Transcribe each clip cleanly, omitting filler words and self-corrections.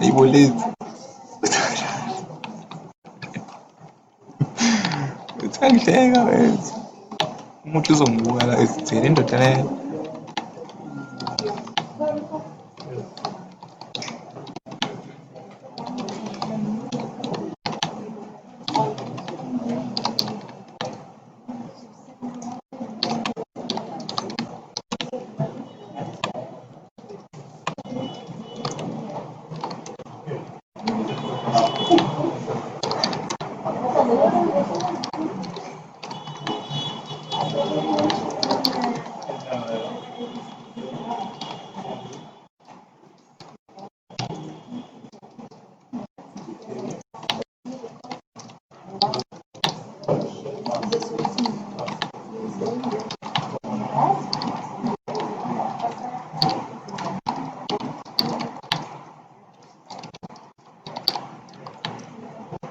Ibolezi. Utangihleka wethu. Umuntu uzongibuka la ezithele indoda leyo.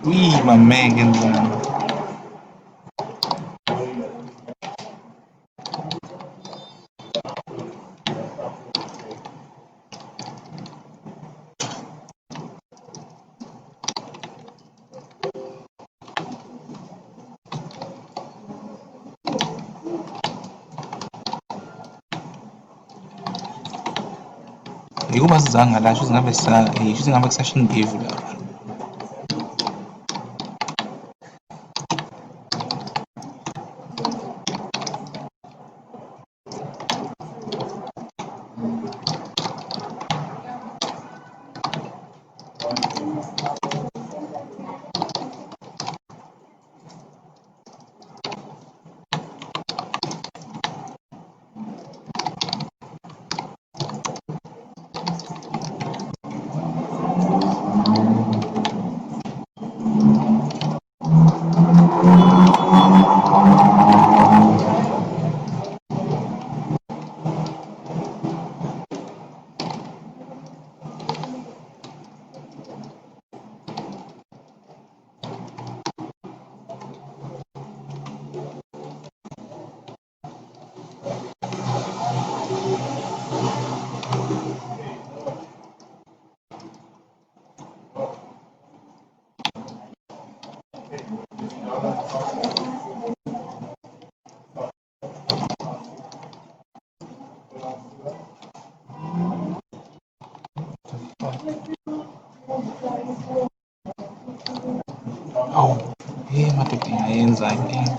Ui, my man ngenzani? Uma sizanga la shuthi ngabe kusashindevu lapha. Awu, madoda engayenza inkinga.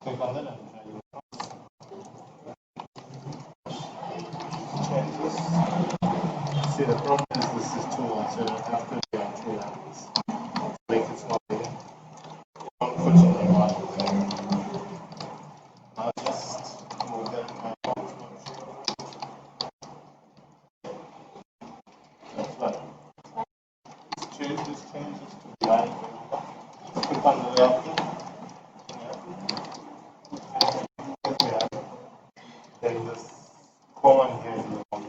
Click on that and changes. See, the problem is this is too long, so it'll have to be on 2 levels. Make it smaller. Unfortunately, I'll just move that in my box. That's right. Choose this changes to blank. Click on the left. Then this colon here is the one.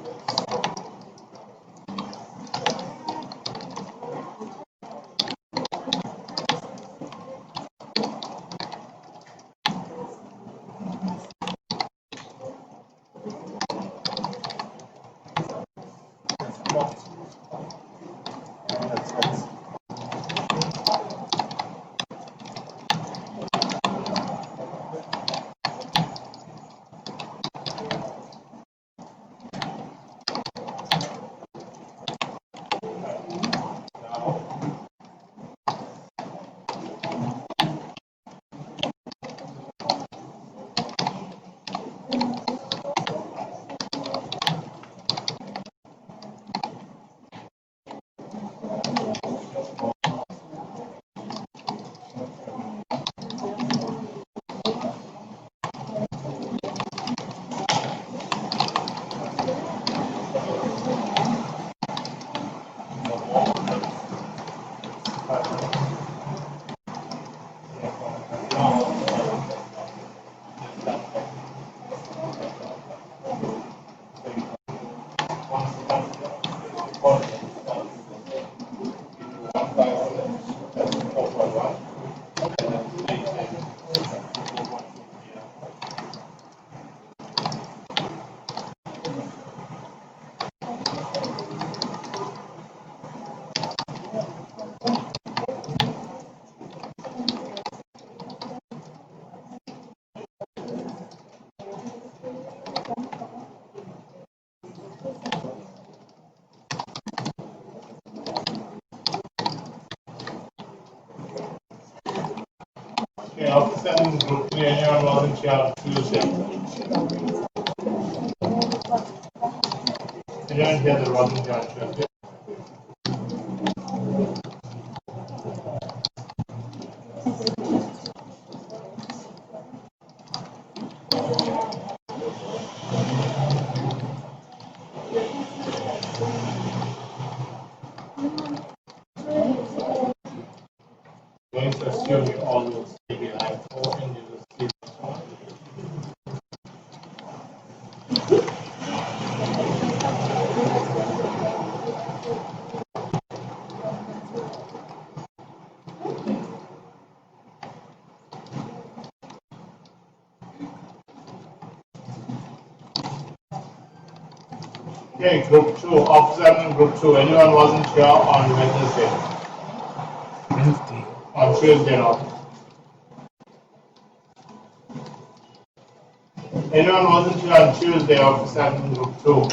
Okay, after sending group 3, anyone volunteer to use it? Anyone here that volunteer to use it? Going to assume you all will stay behind 4 and you will sleep. Okay, group 2, officer in group 2. Anyone wasn't here on Wednesday? Wednesday. On Tuesday, not. Anyone wasn't here on Tuesday, officer in group 2?